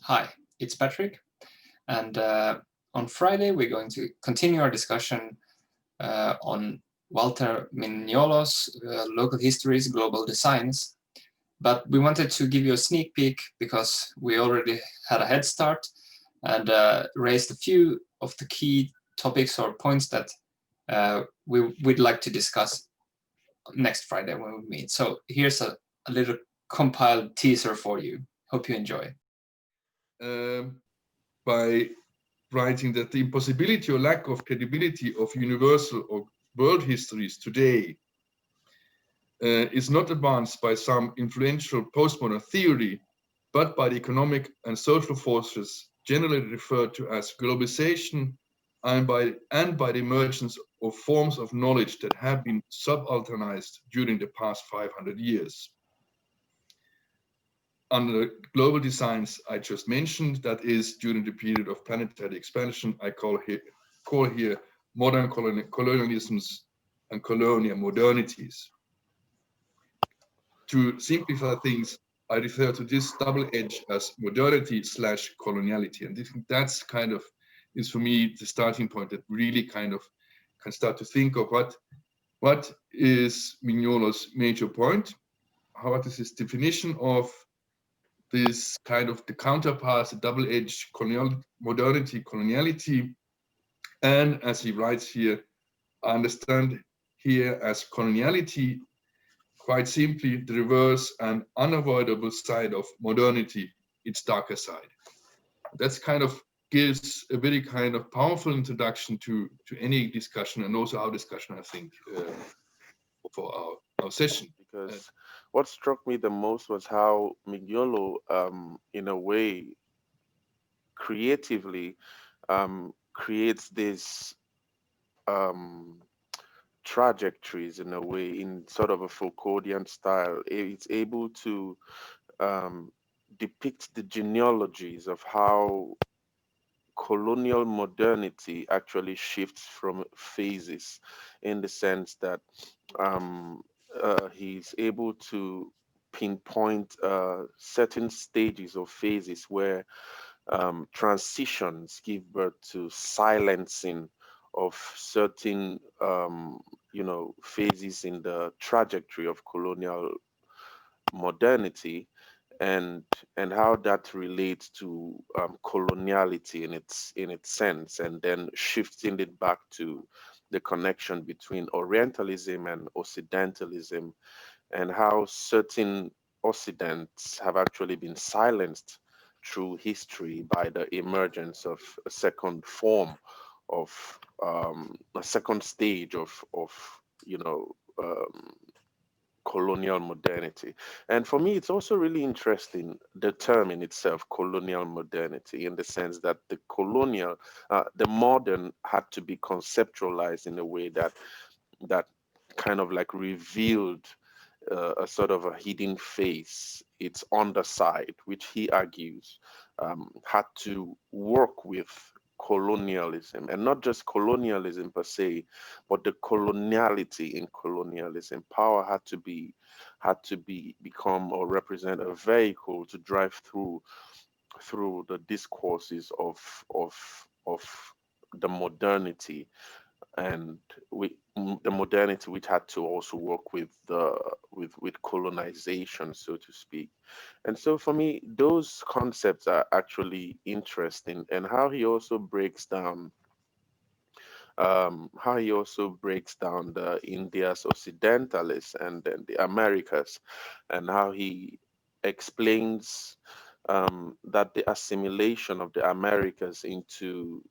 Hi, it's Patrick, and on Friday we're going to continue our discussion on Walter Mignolo's Local Histories, Global Designs. But we wanted to give you a sneak peek because we already had a head start and raised a few of the key topics or points that we'd like to discuss next Friday when we meet. So here's a little compiled teaser for you. Hope you enjoy. By writing that the impossibility or lack of credibility of universal or world histories today is not advanced by some influential postmodern theory, but by the economic and social forces generally referred to as globalization and by the emergence of forms of knowledge that have been subalternized during the past 500 years. Under the global designs I just mentioned, that is during the period of planetary expansion, I call here modern colonialisms and colonial modernities. To simplify things, I refer to this double edge as modernity / coloniality. And that's kind of is for me the starting point that really kind of can start to think of what is Mignolo's major point? What is his definition of this kind of the counterparts, the double-edged modernity, coloniality, and as he writes here, I understand here as coloniality, quite simply the reverse and unavoidable side of modernity, its darker side. That's kind of gives a very kind of powerful introduction to any discussion and also our discussion, I think, for our session. Because what struck me the most was how Mignolo, in a way, creatively creates these um, trajectories in a way, in sort of a Foucauldian style. It's able to um, depict the genealogies of how colonial modernity actually shifts from phases, in the sense that um, he's able to pinpoint certain stages or phases where transitions give birth to silencing of certain phases in the trajectory of colonial modernity, and how that relates to coloniality in its sense, and then shifting it back to the connection between Orientalism and Occidentalism, and how certain Occidents have actually been silenced through history by the emergence of a second form of a second stage of you know um, colonial modernity. And for me, it's also really interesting, the term in itself, colonial modernity, in the sense that the modern had to be conceptualized in a way that kind of like revealed a sort of a hidden face, its underside, which he argues had to work with colonialism, and not just colonialism per se, but the coloniality in colonialism. Power had to become or represent a vehicle to drive through the discourses of the modernity, and the modernity which had to also work with with colonization, so to speak. And so for me, those concepts are actually interesting, and how he also breaks down the India's Occidentalis and then the Americas, and how he explains that the assimilation of the Americas into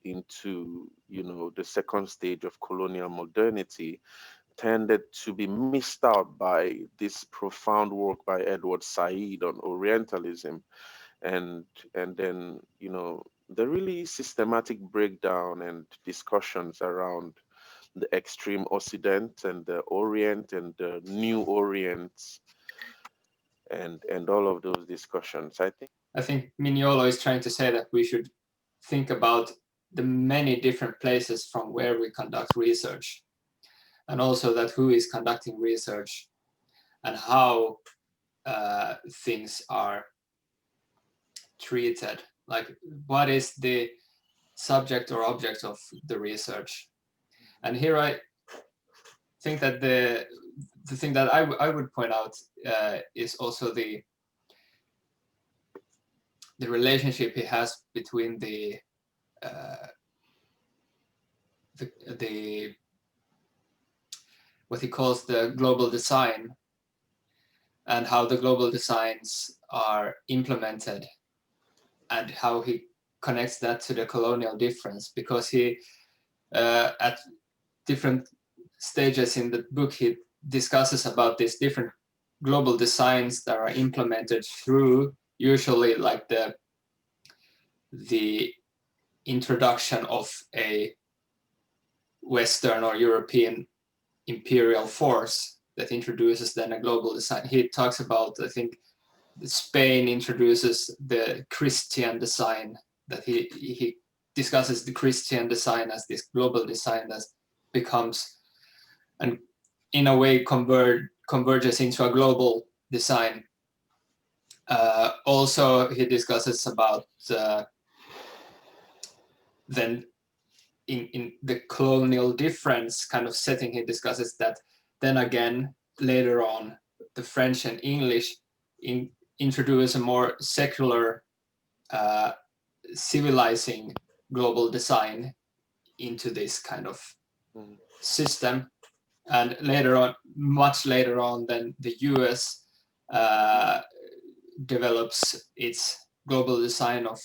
the second stage of colonial modernity tended to be missed out by this profound work by Edward Said on Orientalism, and then the really systematic breakdown and discussions around the extreme Occident and the Orient and the New Orient, and all of those discussions. I think Mignolo is trying to say that we should think about the many different places from where we conduct research, and also that who is conducting research and how things are treated like what is the subject or object of the research. And here I think that the thing that I would point out is also the relationship he has between the what he calls the global design and how the global designs are implemented, and how he connects that to the colonial difference, because he at different stages in the book he discusses about these different global designs that are implemented through usually like the introduction of a Western or European imperial force that introduces then a global design. He talks about, I think, Spain introduces the Christian design, that he discusses the Christian design as this global design that becomes, and in a way converges into a global design. Also, he discusses about then in the colonial difference kind of setting, he discusses that then again later on the French and English introduce a more secular civilizing global design into this kind of system. And later on, much later on, then the US develops its global design of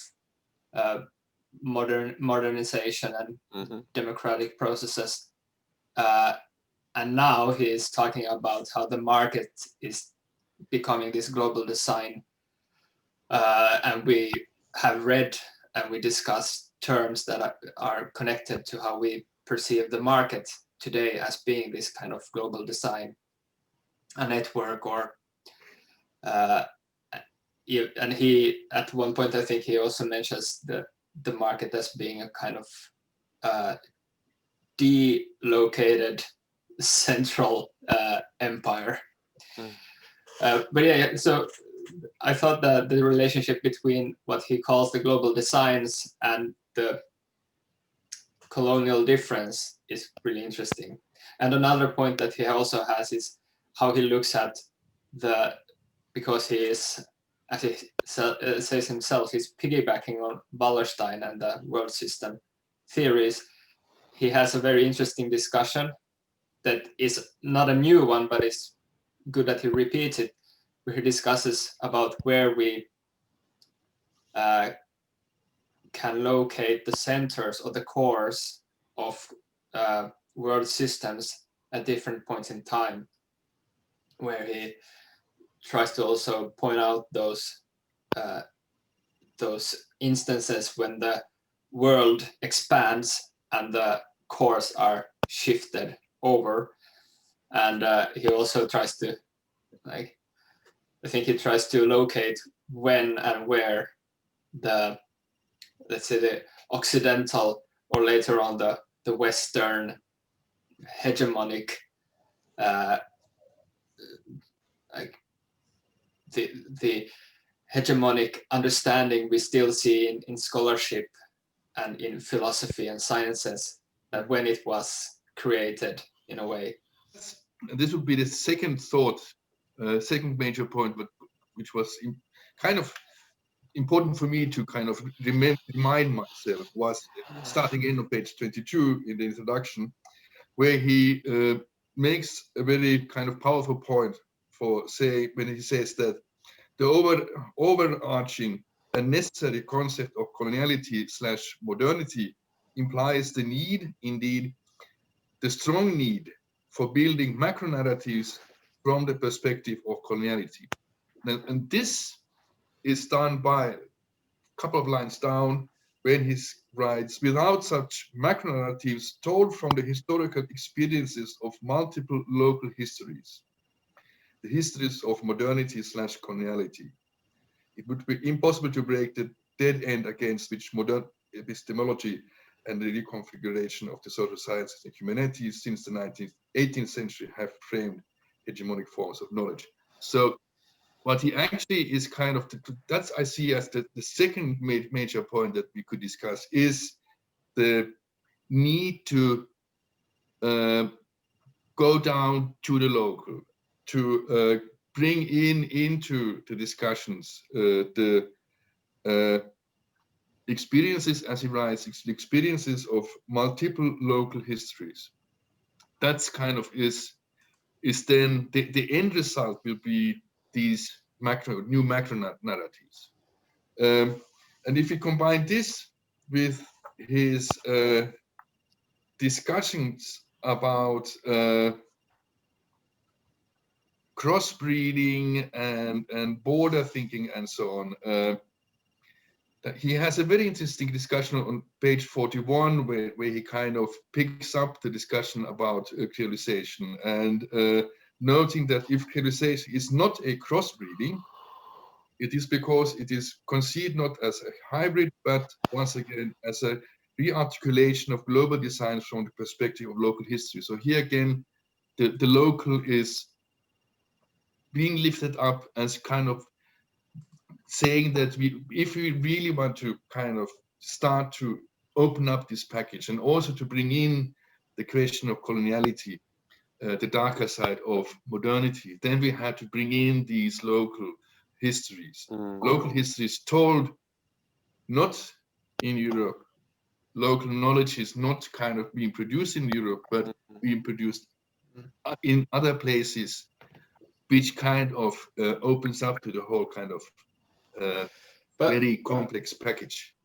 modernization and democratic processes. And now he is talking about how the market is becoming this global design. And we have read and we discuss terms that are connected to how we perceive the market today as being this kind of global design, a network, or and he at one point I think he also mentions the market as being a kind of delocated central empire. But yeah, so I thought that the relationship between what he calls the global designs and the colonial difference is really interesting. And another point that he also has is how he looks at because he is, as he says himself, he's piggybacking on Wallerstein and the world system theories. He has a very interesting discussion that is not a new one, but it's good that he repeats it, where he discusses about where we can locate the centers or the cores of world systems at different points in time, where he tries to also point out those instances when the world expands and the cores are shifted over. And he also tries to, like, I think he tries to locate when and where the, let's say, the Occidental or later on the Western hegemonic, like the hegemonic understanding we still see in scholarship and in philosophy and sciences, that when it was created in a way. This would be the second thought, second major point, which was kind of important for me to kind of remind myself, was starting in on page 22 in the introduction, where he makes a very kind of powerful point for, say, when he says that the overarching and necessary concept of coloniality/modernity implies the need, indeed, the strong need for building macro narratives from the perspective of coloniality. And this is done by a couple of lines down when he writes, without such macro narratives told from the historical experiences of multiple local histories, the histories of modernity/coloniality, it would be impossible to break the dead end against which modern epistemology and the reconfiguration of the social sciences and humanities since the 18th century have framed hegemonic forms of knowledge. So what he actually is kind of, that's I see as the second major point that we could discuss, is the need to go down to the local, to bring into the discussions the experiences, as he writes, experiences of multiple local histories. That's kind of is then the end result will be these new macro narratives. And if you combine this with his discussions about crossbreeding and border thinking and so on, he has a very interesting discussion on page 41 where he kind of picks up the discussion about creolization and noting that if creolization is not a crossbreeding, it is because it is conceived not as a hybrid, but once again as a rearticulation of global designs from the perspective of local history. So here again, the local is being lifted up as kind of saying that if we really want to kind of start to open up this package and also to bring in the question of coloniality, the darker side of modernity, then we had to bring in these local histories. Local histories told not in Europe. Local knowledge is not kind of being produced in Europe, but being produced in other places, which kind of opens up to the whole kind of very complex package.